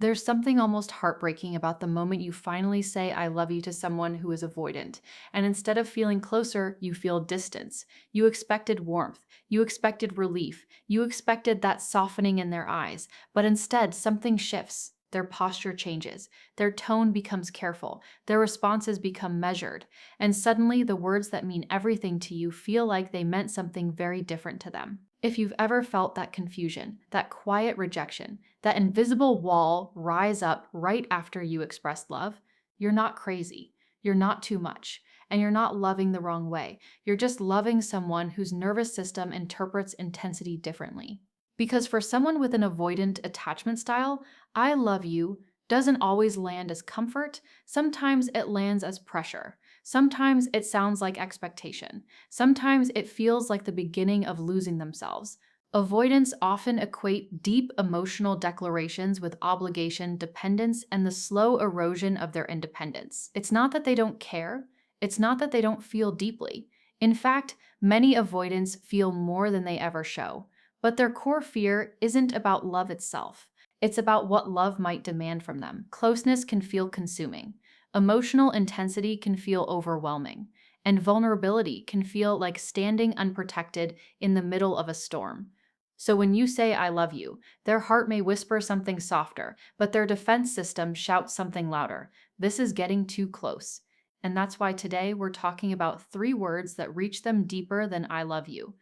There's something almost heartbreaking about the moment you finally say I love you to someone who is avoidant, and instead of feeling closer, you feel distance. You expected warmth, you expected relief, you expected that softening in their eyes, but instead something shifts. Their posture changes, their tone becomes careful, their responses become measured, and suddenly the words that mean everything to you feel like they meant something very different to them. If you've ever felt that confusion, that quiet rejection, that invisible wall rise up right after you expressed love, you're not crazy. You're not too much. And you're not loving the wrong way. You're just loving someone whose nervous system interprets intensity differently. Because for someone with an avoidant attachment style, I love you doesn't always land as comfort. Sometimes it lands as pressure. Sometimes it sounds like expectation. Sometimes it feels like the beginning of losing themselves. Avoidants often equate deep emotional declarations with obligation, dependence, and the slow erosion of their independence. It's not that they don't care, it's not that they don't feel deeply. In fact, many avoidants feel more than they ever show. But their core fear isn't about love itself. It's about what love might demand from them. Closeness can feel consuming. Emotional intensity can feel overwhelming. And vulnerability can feel like standing unprotected in the middle of a storm. So when you say I love you, their heart may whisper something softer, but their defense system shouts something louder. This is getting too close. And that's why today we're talking about 3 words that reach them deeper than I love you.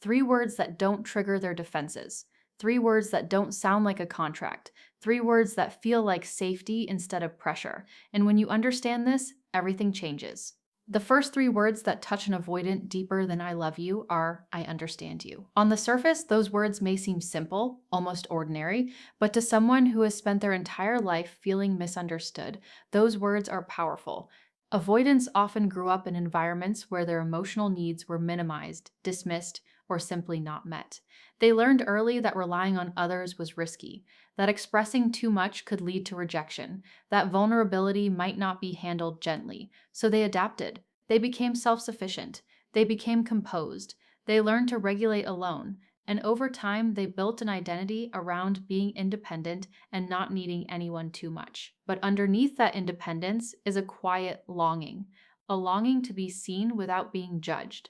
3 words that don't trigger their defenses. 3 words that don't sound like a contract. 3 words that feel like safety instead of pressure. And when you understand this, everything changes. The first 3 words that touch an avoidant deeper than I love you are I understand you. On the surface, those words may seem simple, almost ordinary, but to someone who has spent their entire life feeling misunderstood, those words are powerful. Avoidants often grew up in environments where their emotional needs were minimized, dismissed, or simply not met. They learned early that relying on others was risky, that expressing too much could lead to rejection, that vulnerability might not be handled gently. So they adapted. They became self-sufficient. They became composed. They learned to regulate alone. And over time, they built an identity around being independent and not needing anyone too much. But underneath that independence is a quiet longing, a longing to be seen without being judged,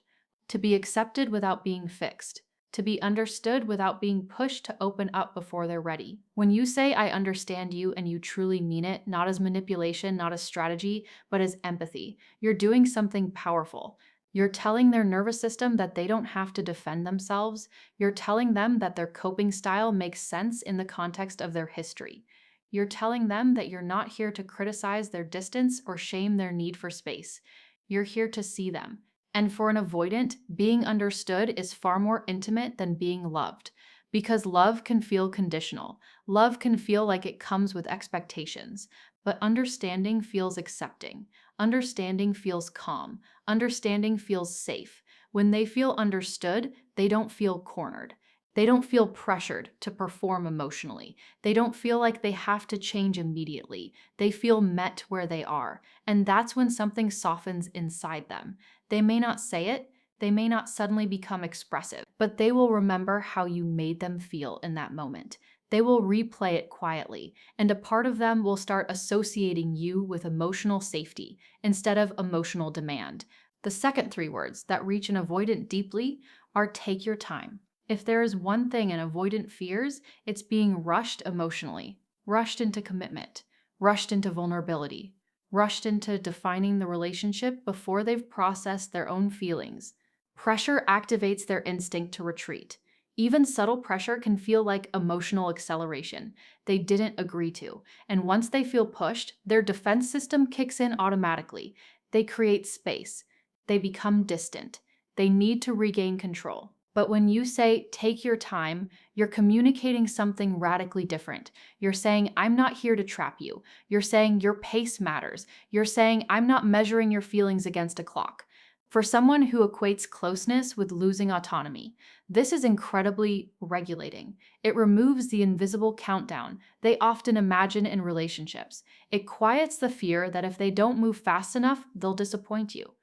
to be accepted without being fixed, to be understood without being pushed to open up before they're ready. When you say, I understand you, and you truly mean it, not as manipulation, not as strategy, but as empathy, you're doing something powerful. You're telling their nervous system that they don't have to defend themselves. You're telling them that their coping style makes sense in the context of their history. You're telling them that you're not here to criticize their distance or shame their need for space. You're here to see them. And for an avoidant, being understood is far more intimate than being loved, because love can feel conditional. Love can feel like it comes with expectations, but understanding feels accepting. Understanding feels calm. Understanding feels safe. When they feel understood, they don't feel cornered. They don't feel pressured to perform emotionally. They don't feel like they have to change immediately. They feel met where they are. And that's when something softens inside them. They may not say it, they may not suddenly become expressive, but they will remember how you made them feel in that moment. They will replay it quietly, and a part of them will start associating you with emotional safety instead of emotional demand. The second 3 words that reach an avoidant deeply are take your time. If there is one thing an avoidant fears, it's being rushed emotionally, rushed into commitment, rushed into vulnerability, rushed into defining the relationship before they've processed their own feelings. Pressure activates their instinct to retreat. Even subtle pressure can feel like emotional acceleration they didn't agree to. And once they feel pushed, their defense system kicks in automatically. They create space. They become distant. They need to regain control. But when you say, take your time, you're communicating something radically different. You're saying, I'm not here to trap you. You're saying your pace matters. You're saying, I'm not measuring your feelings against a clock. For someone who equates closeness with losing autonomy, this is incredibly regulating. It removes the invisible countdown they often imagine in relationships. It quiets the fear that if they don't move fast enough, they'll disappoint you.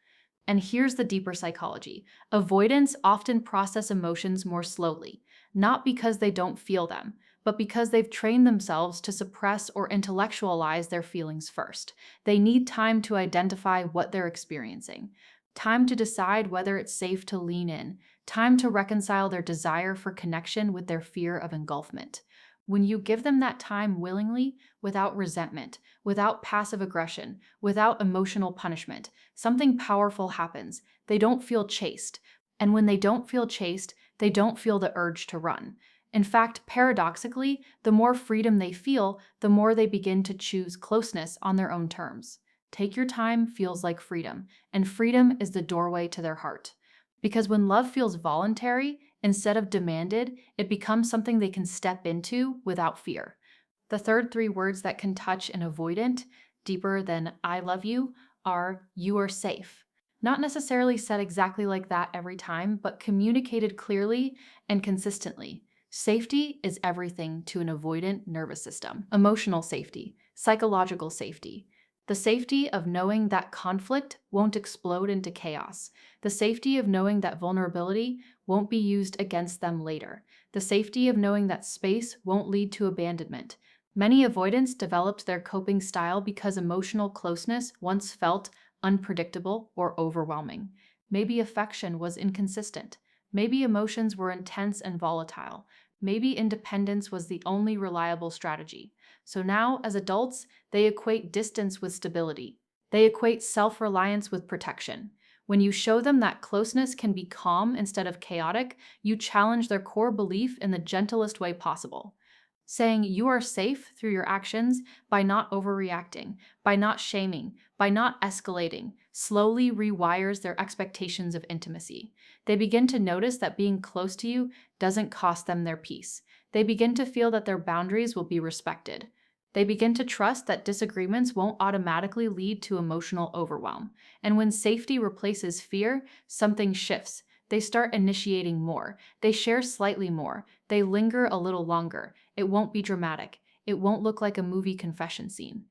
And here's the deeper psychology. Avoidants often process emotions more slowly, not because they don't feel them, but because they've trained themselves to suppress or intellectualize their feelings first. They need time to identify what they're experiencing, time to decide whether it's safe to lean in, time to reconcile their desire for connection with their fear of engulfment. When you give them that time willingly, without resentment, without passive aggression, without emotional punishment, something powerful happens. They don't feel chased. And when they don't feel chased, they don't feel the urge to run. In fact, paradoxically, the more freedom they feel, the more they begin to choose closeness on their own terms. Take your time feels like freedom, and freedom is the doorway to their heart. Because when love feels voluntary, instead of demanded, it becomes something they can step into without fear. The third three words that can touch an avoidant deeper than I love you are you are safe. Not necessarily said exactly like that every time, but communicated clearly and consistently. Safety is everything to an avoidant nervous system. Emotional safety, psychological safety. The safety of knowing that conflict won't explode into chaos. The safety of knowing that vulnerability won't be used against them later. The safety of knowing that space won't lead to abandonment. Many avoidants developed their coping style because emotional closeness once felt unpredictable or overwhelming. Maybe affection was inconsistent. Maybe emotions were intense and volatile. Maybe independence was the only reliable strategy. So now, as adults, they equate distance with stability. They equate self-reliance with protection. When you show them that closeness can be calm instead of chaotic, you challenge their core belief in the gentlest way possible. Saying you are safe through your actions by not overreacting, by not shaming, by not escalating, slowly rewires their expectations of intimacy. They begin to notice that being close to you doesn't cost them their peace. They begin to feel that their boundaries will be respected. They begin to trust that disagreements won't automatically lead to emotional overwhelm. And when safety replaces fear, something shifts. They start initiating more. They share slightly more. They linger a little longer. It won't be dramatic. It won't look like a movie confession scene.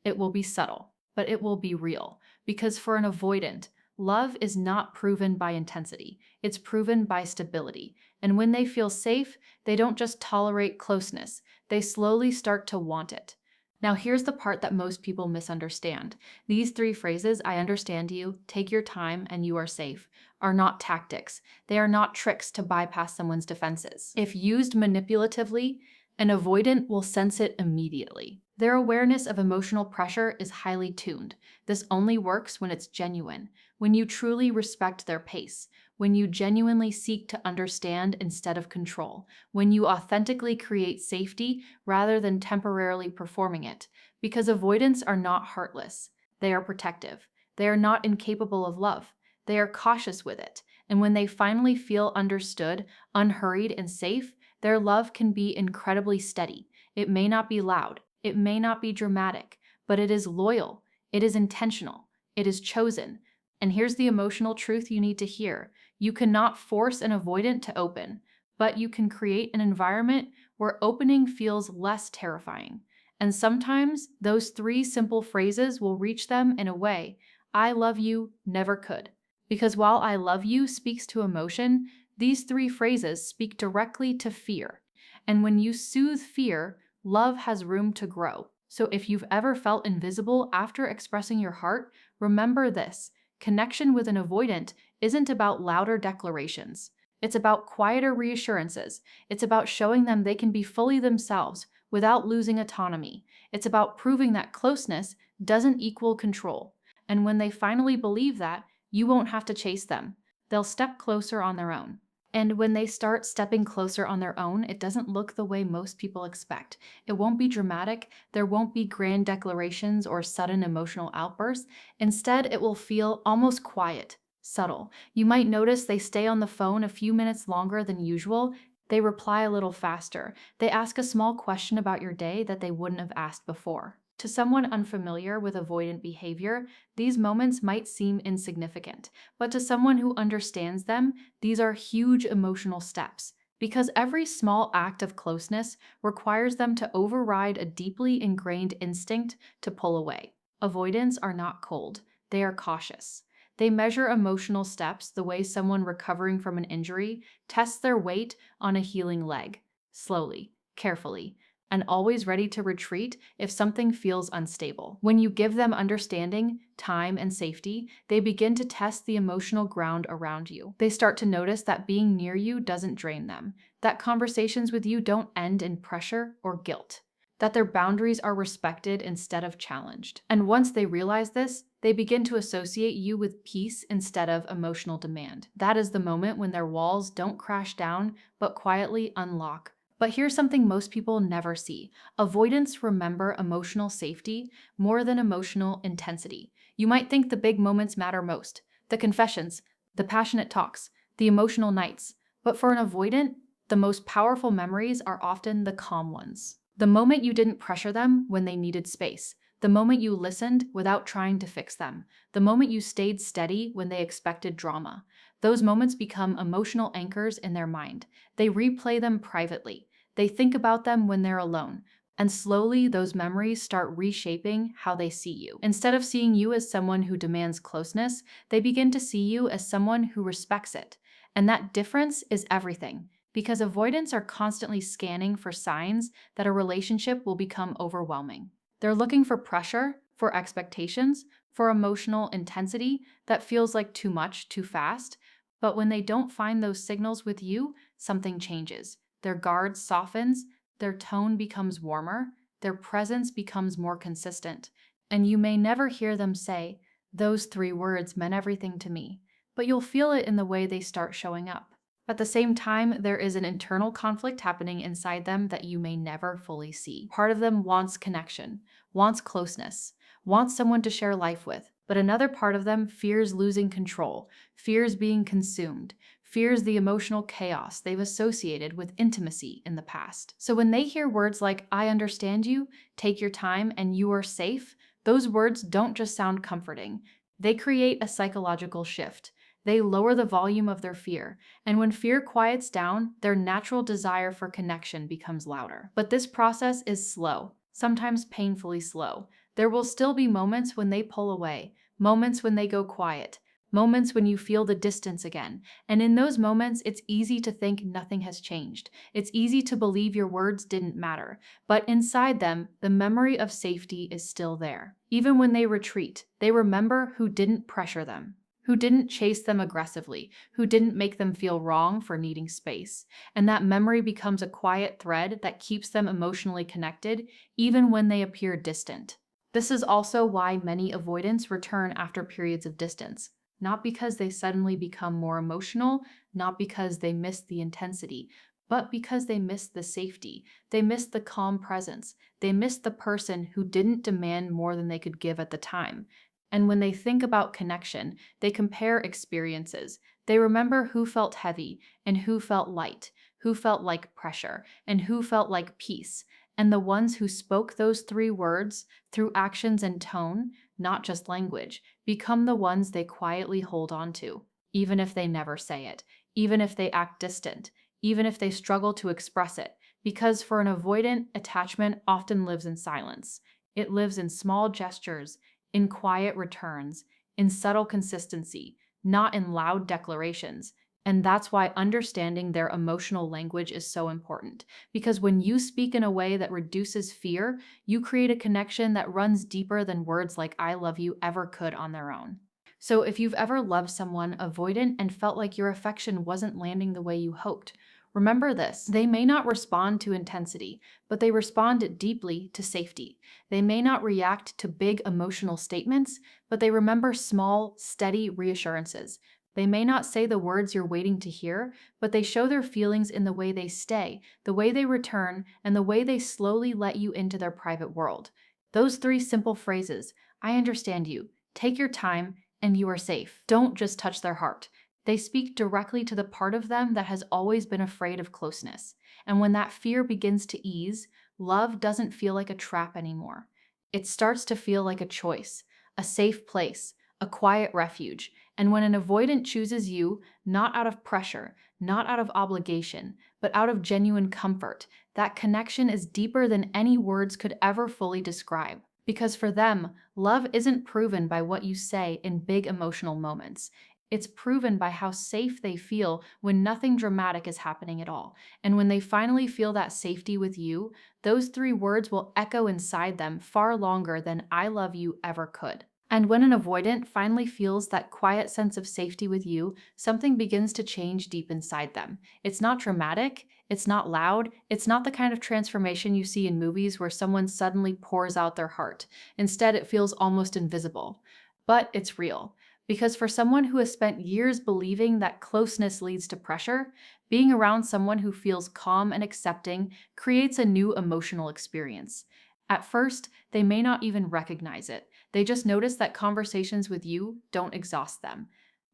It will be subtle, but it will be real. Because for an avoidant, love is not proven by intensity. It's proven by stability. And when they feel safe, they don't just tolerate closeness. They slowly start to want it. Now here's the part that most people misunderstand. These three phrases, I understand you, take your time, and you are safe, are not tactics. They are not tricks to bypass someone's defenses. If used manipulatively, an avoidant will sense it immediately. Their awareness of emotional pressure is highly tuned. This only works when it's genuine, when you truly respect their pace, when you genuinely seek to understand instead of control, when you authentically create safety rather than temporarily performing it. Because avoidants are not heartless. They are protective. They are not incapable of love. They are cautious with it. And when they finally feel understood, unhurried, and safe, their love can be incredibly steady. It may not be loud. It may not be dramatic, but it is loyal. It is intentional. It is chosen. And here's the emotional truth you need to hear. You cannot force an avoidant to open, but you can create an environment where opening feels less terrifying. And sometimes those three simple phrases will reach them in a way I love you never could. Because while I love you speaks to emotion, these three phrases speak directly to fear. And when you soothe fear, love has room to grow. So if you've ever felt invisible after expressing your heart, remember this. Connection with an avoidant isn't about louder declarations. It's about quieter reassurances. It's about showing them they can be fully themselves without losing autonomy. It's about proving that closeness doesn't equal control. And when they finally believe that, you won't have to chase them. They'll step closer on their own. And when they start stepping closer on their own, it doesn't look the way most people expect. It won't be dramatic. There won't be grand declarations or sudden emotional outbursts. Instead, it will feel almost quiet, subtle. You might notice they stay on the phone a few minutes longer than usual. They reply a little faster. They ask a small question about your day that they wouldn't have asked before. To someone unfamiliar with avoidant behavior, these moments might seem insignificant, but to someone who understands them, these are huge emotional steps, because every small act of closeness requires them to override a deeply ingrained instinct to pull away. Avoidants are not cold, they are cautious. They measure emotional steps the way someone recovering from an injury tests their weight on a healing leg, slowly, carefully, and always ready to retreat if something feels unstable. When you give them understanding, time, and safety, they begin to test the emotional ground around you. They start to notice that being near you doesn't drain them, that conversations with you don't end in pressure or guilt, that their boundaries are respected instead of challenged. And once they realize this, they begin to associate you with peace instead of emotional demand. That is the moment when their walls don't crash down, but quietly unlock. But here's something most people never see. Avoidants remember emotional safety more than emotional intensity. You might think the big moments matter most, the confessions, the passionate talks, the emotional nights. But for an avoidant, the most powerful memories are often the calm ones. The moment you didn't pressure them when they needed space. The moment you listened without trying to fix them. The moment you stayed steady when they expected drama. Those moments become emotional anchors in their mind. They replay them privately. They think about them when they're alone. And slowly, those memories start reshaping how they see you. Instead of seeing you as someone who demands closeness, they begin to see you as someone who respects it. And that difference is everything, because avoidants are constantly scanning for signs that a relationship will become overwhelming. They're looking for pressure, for expectations, for emotional intensity that feels like too much, too fast. But when they don't find those signals with you, something changes. Their guard softens, their tone becomes warmer, their presence becomes more consistent. And you may never hear them say, "Those 3 words meant everything to me," but you'll feel it in the way they start showing up. At the same time, there is an internal conflict happening inside them that you may never fully see. Part of them wants connection, wants closeness, wants someone to share life with, but another part of them fears losing control, fears being consumed, fears the emotional chaos they've associated with intimacy in the past. So when they hear words like, "I understand you," "take your time," and "you are safe," those words don't just sound comforting. They create a psychological shift. They lower the volume of their fear, and when fear quiets down, their natural desire for connection becomes louder. But this process is slow, sometimes painfully slow. There will still be moments when they pull away, moments when they go quiet, moments when you feel the distance again. And in those moments, it's easy to think nothing has changed. It's easy to believe your words didn't matter. But inside them, the memory of safety is still there. Even when they retreat, they remember who didn't pressure them, who didn't chase them aggressively, who didn't make them feel wrong for needing space. And that memory becomes a quiet thread that keeps them emotionally connected, even when they appear distant. This is also why many avoidants return after periods of distance. Not because they suddenly become more emotional, not because they miss the intensity, but because they miss the safety. They miss the calm presence. They miss the person who didn't demand more than they could give at the time. And when they think about connection, they compare experiences. They remember who felt heavy and who felt light, who felt like pressure and who felt like peace. And the ones who spoke those 3 words through actions and tone, not just language, become the ones they quietly hold on to, even if they never say it, even if they act distant, even if they struggle to express it. Because for an avoidant, attachment often lives in silence. It lives in small gestures, in quiet returns, in subtle consistency, not in loud declarations. And that's why understanding their emotional language is so important. Because when you speak in a way that reduces fear, you create a connection that runs deeper than words like "I love you" ever could on their own. So if you've ever loved someone avoidant and felt like your affection wasn't landing the way you hoped, remember this: they may not respond to intensity, but they respond deeply to safety. They may not react to big emotional statements, but they remember small, steady reassurances. They may not say the words you're waiting to hear, but they show their feelings in the way they stay, the way they return, and the way they slowly let you into their private world. Those 3 simple phrases, "I understand you," "take your time," and "you are safe," don't just touch their heart. They speak directly to the part of them that has always been afraid of closeness. And when that fear begins to ease, love doesn't feel like a trap anymore. It starts to feel like a choice, a safe place, a quiet refuge. And when an avoidant chooses you, not out of pressure, not out of obligation, but out of genuine comfort, that connection is deeper than any words could ever fully describe. Because for them, love isn't proven by what you say in big emotional moments. It's proven by how safe they feel when nothing dramatic is happening at all. And when they finally feel that safety with you, those three words will echo inside them far longer than I love you ever could. And when an avoidant finally feels that quiet sense of safety with you, something begins to change deep inside them. It's not dramatic, it's not loud, it's not the kind of transformation you see in movies where someone suddenly pours out their heart. Instead, it feels almost invisible. But it's real. Because for someone who has spent years believing that closeness leads to pressure, being around someone who feels calm and accepting creates a new emotional experience. At first, they may not even recognize it. They just notice that conversations with you don't exhaust them.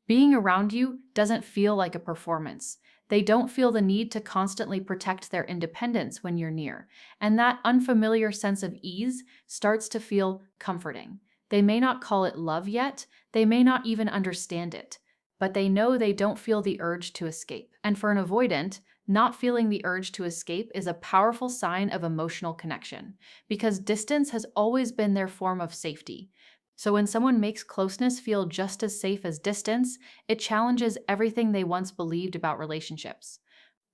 Being around you doesn't feel like a performance. They don't feel the need to constantly protect their independence when you're near. And that unfamiliar sense of ease starts to feel comforting. They may not call it love yet, they may not even understand it, but they know they don't feel the urge to escape. And for an avoidant, not feeling the urge to escape is a powerful sign of emotional connection, because distance has always been their form of safety. So when someone makes closeness feel just as safe as distance, it challenges everything they once believed about relationships.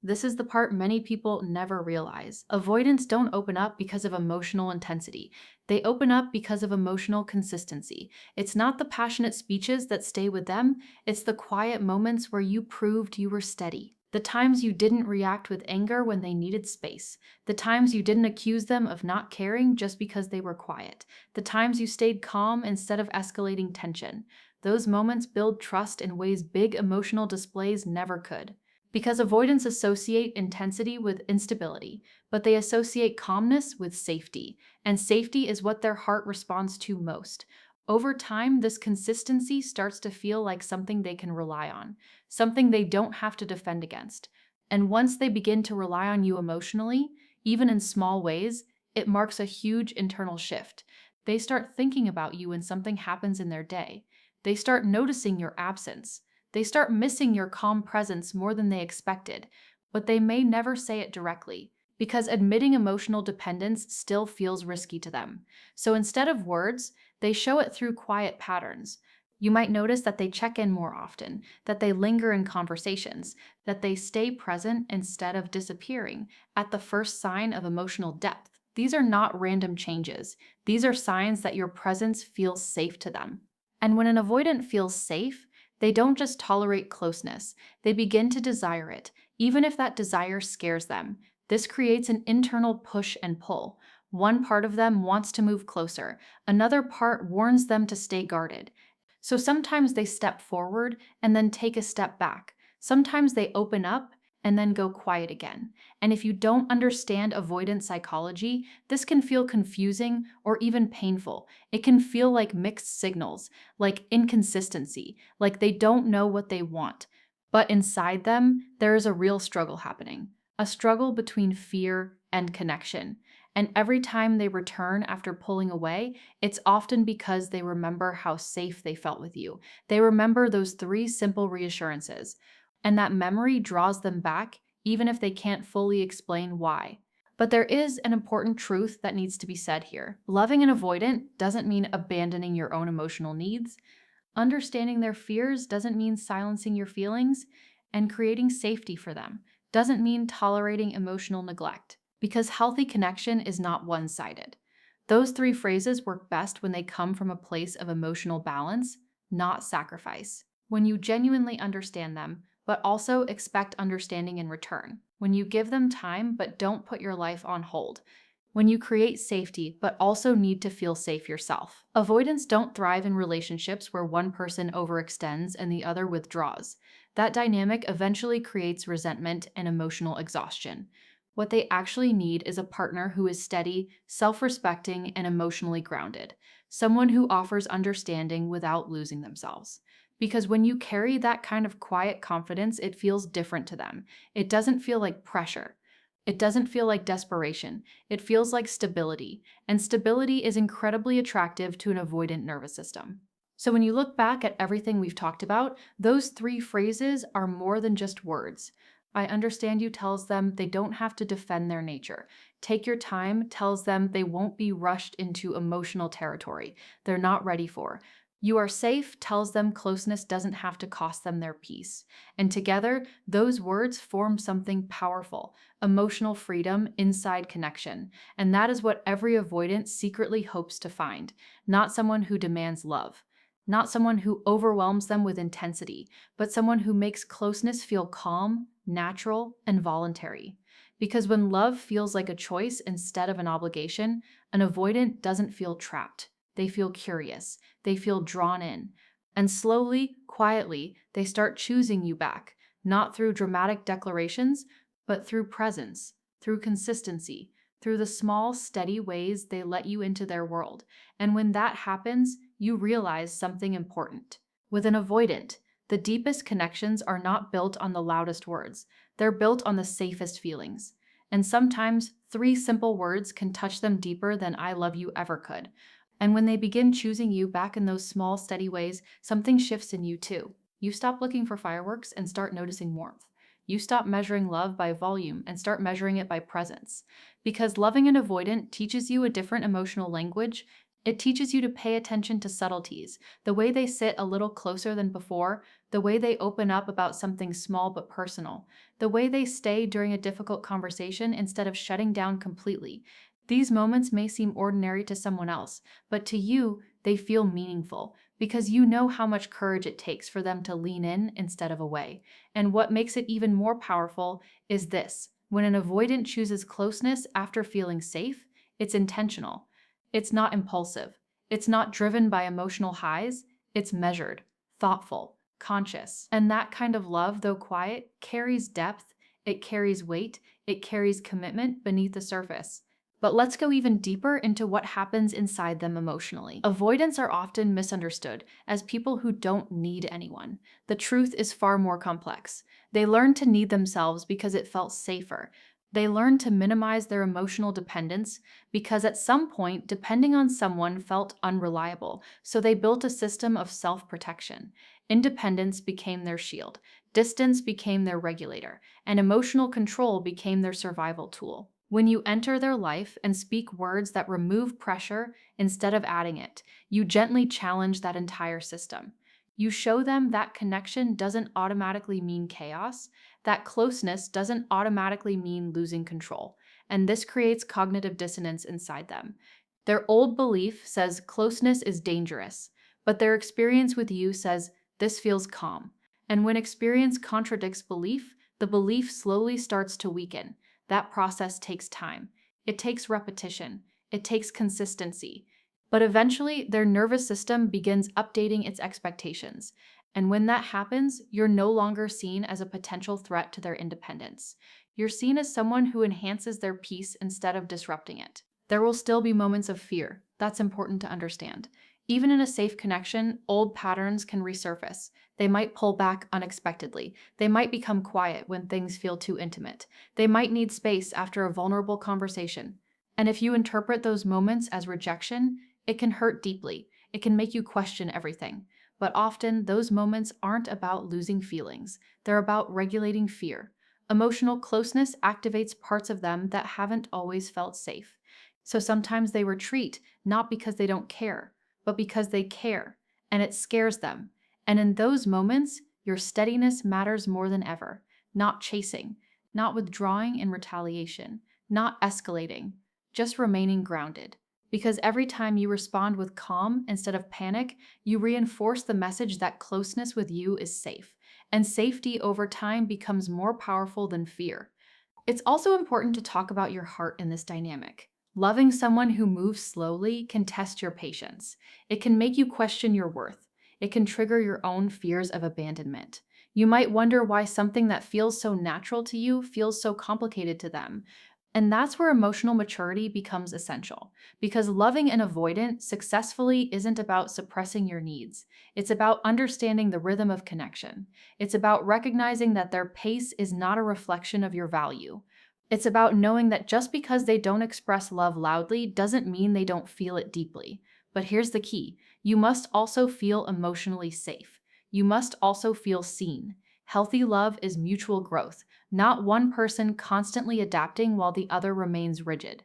This is the part many people never realize. Avoidants don't open up because of emotional intensity. They open up because of emotional consistency. It's not the passionate speeches that stay with them, it's the quiet moments where you proved you were steady. The times you didn't react with anger when they needed space. The times you didn't accuse them of not caring just because they were quiet. The times you stayed calm instead of escalating tension. Those moments build trust in ways big emotional displays never could. Because avoidants associate intensity with instability, but they associate calmness with safety, and safety is what their heart responds to most. Over time, this consistency starts to feel like something they can rely on, something they don't have to defend against. And once they begin to rely on you emotionally, even in small ways, it marks a huge internal shift. They start thinking about you when something happens in their day. They start noticing your absence. They start missing your calm presence more than they expected, but they may never say it directly, because admitting emotional dependence still feels risky to them. So instead of words, they show it through quiet patterns. You might notice that they check in more often, that they linger in conversations, that they stay present instead of disappearing at the first sign of emotional depth. These are not random changes. These are signs that your presence feels safe to them. And when an avoidant feels safe, they don't just tolerate closeness, they begin to desire it, even if that desire scares them. This creates an internal push and pull. One part of them wants to move closer, another part warns them to stay guarded. So sometimes they step forward and then take a step back. Sometimes they open up and then go quiet again. And if you don't understand avoidant psychology, this can feel confusing or even painful. It can feel like mixed signals, like inconsistency, like they don't know what they want. But inside them, there is a real struggle happening, a struggle between fear and connection. And every time they return after pulling away, it's often because they remember how safe they felt with you. They remember those three simple reassurances. And that memory draws them back, even if they can't fully explain why. But there is an important truth that needs to be said here. Loving an avoidant doesn't mean abandoning your own emotional needs. Understanding their fears doesn't mean silencing your feelings, and creating safety for them doesn't mean tolerating emotional neglect, because healthy connection is not one-sided. Those three phrases work best when they come from a place of emotional balance, not sacrifice. When you genuinely understand them, but also expect understanding in return. When you give them time, but don't put your life on hold. When you create safety, but also need to feel safe yourself. Avoidants don't thrive in relationships where one person overextends and the other withdraws. That dynamic eventually creates resentment and emotional exhaustion. What they actually need is a partner who is steady, self-respecting, and emotionally grounded. Someone who offers understanding without losing themselves. Because when you carry that kind of quiet confidence, it feels different to them. It doesn't feel like pressure. It doesn't feel like desperation. It feels like stability. And stability is incredibly attractive to an avoidant nervous system. So when you look back at everything we've talked about, those three phrases are more than just words. I understand you tells them they don't have to defend their nature. Take your time tells them they won't be rushed into emotional territory they're not ready for. You are safe tells them closeness doesn't have to cost them their peace. And together, those words form something powerful, emotional freedom inside connection. And that is what every avoidant secretly hopes to find, not someone who demands love, not someone who overwhelms them with intensity, but someone who makes closeness feel calm, natural, and voluntary. Because when love feels like a choice instead of an obligation, an avoidant doesn't feel trapped. They feel curious. They feel drawn in. And slowly, quietly, they start choosing you back, not through dramatic declarations, but through presence, through consistency, through the small, steady ways they let you into their world. And when that happens, you realize something important. With an avoidant, the deepest connections are not built on the loudest words. They're built on the safest feelings. And sometimes 3 simple words can touch them deeper than I love you ever could. And when they begin choosing you back in those small, steady ways, something shifts in you too. You stop looking for fireworks and start noticing warmth. You stop measuring love by volume and start measuring it by presence. Because loving an avoidant teaches you a different emotional language. It teaches you to pay attention to subtleties, the way they sit a little closer than before, the way they open up about something small but personal, the way they stay during a difficult conversation instead of shutting down completely. These moments may seem ordinary to someone else, but to you, they feel meaningful because you know how much courage it takes for them to lean in instead of away. And what makes it even more powerful is this: when an avoidant chooses closeness after feeling safe, it's intentional. It's not impulsive. It's not driven by emotional highs. It's measured, thoughtful, conscious. And that kind of love, though quiet, carries depth, it carries weight, it carries commitment beneath the surface. But let's go even deeper into what happens inside them emotionally. Avoidants are often misunderstood as people who don't need anyone. The truth is far more complex. They learned to need themselves because it felt safer. They learned to minimize their emotional dependence because at some point, depending on someone felt unreliable, so they built a system of self-protection. Independence became their shield, distance became their regulator, and emotional control became their survival tool. When you enter their life and speak words that remove pressure instead of adding it, you gently challenge that entire system. You show them that connection doesn't automatically mean chaos, that closeness doesn't automatically mean losing control, and this creates cognitive dissonance inside them. Their old belief says closeness is dangerous, but their experience with you says this feels calm. And when experience contradicts belief, the belief slowly starts to weaken. That process takes time. It takes repetition. It takes consistency. But eventually, their nervous system begins updating its expectations. And when that happens, you're no longer seen as a potential threat to their independence. You're seen as someone who enhances their peace instead of disrupting it. There will still be moments of fear. That's important to understand. Even in a safe connection, old patterns can resurface. They might pull back unexpectedly. They might become quiet when things feel too intimate. They might need space after a vulnerable conversation. And if you interpret those moments as rejection, it can hurt deeply. It can make you question everything. But often, those moments aren't about losing feelings. They're about regulating fear. Emotional closeness activates parts of them that haven't always felt safe. So sometimes they retreat, not because they don't care, but because they care, and it scares them. And in those moments, your steadiness matters more than ever. Not chasing, not withdrawing in retaliation, not escalating, just remaining grounded. Because every time you respond with calm instead of panic, you reinforce the message that closeness with you is safe. And safety over time becomes more powerful than fear. It's also important to talk about your heart in this dynamic. Loving someone who moves slowly can test your patience. It can make you question your worth. It can trigger your own fears of abandonment. You might wonder why something that feels so natural to you feels so complicated to them. And that's where emotional maturity becomes essential. Because loving an avoidant successfully isn't about suppressing your needs. It's about understanding the rhythm of connection. It's about recognizing that their pace is not a reflection of your value. It's about knowing that just because they don't express love loudly doesn't mean they don't feel it deeply. But here's the key: you must also feel emotionally safe. You must also feel seen. Healthy love is mutual growth, not one person constantly adapting while the other remains rigid.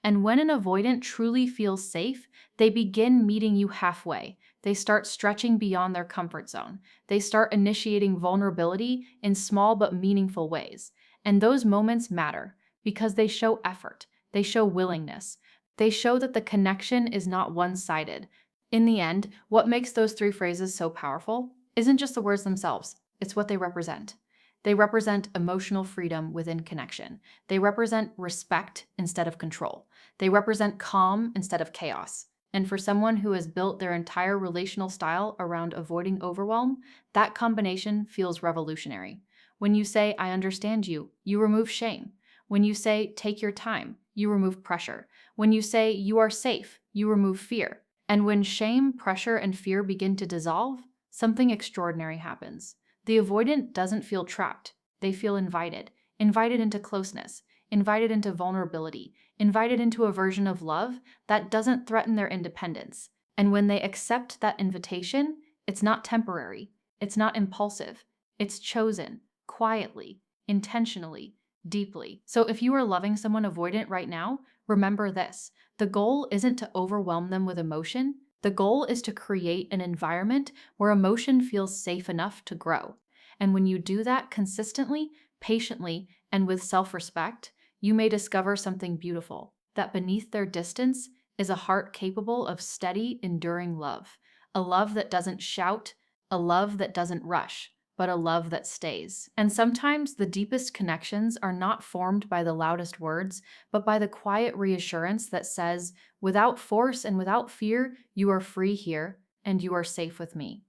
And when an avoidant truly feels safe, they begin meeting you halfway. They start stretching beyond their comfort zone. They start initiating vulnerability in small but meaningful ways. And those moments matter because they show effort, they show willingness, they show that the connection is not one-sided. In the end, what makes those three phrases so powerful isn't just the words themselves, it's what they represent. They represent emotional freedom within connection. They represent respect instead of control. They represent calm instead of chaos. And for someone who has built their entire relational style around avoiding overwhelm, that combination feels revolutionary. When you say, I understand you, you remove shame. When you say, take your time, you remove pressure. When you say, you are safe, you remove fear. And when shame, pressure, and fear begin to dissolve, something extraordinary happens. The avoidant doesn't feel trapped. They feel invited. Invited into closeness. Invited into vulnerability. Invited into a version of love that doesn't threaten their independence. And when they accept that invitation, it's not temporary. It's not impulsive. It's chosen, quietly, intentionally, deeply. So if you are loving someone avoidant right now, remember this. The goal isn't to overwhelm them with emotion. The goal is to create an environment where emotion feels safe enough to grow. And when you do that consistently, patiently, and with self-respect, you may discover something beautiful, that beneath their distance is a heart capable of steady, enduring love. A love that doesn't shout, a love that doesn't rush, but a love that stays. And sometimes the deepest connections are not formed by the loudest words, but by the quiet reassurance that says, without force and without fear, you are free here, and you are safe with me.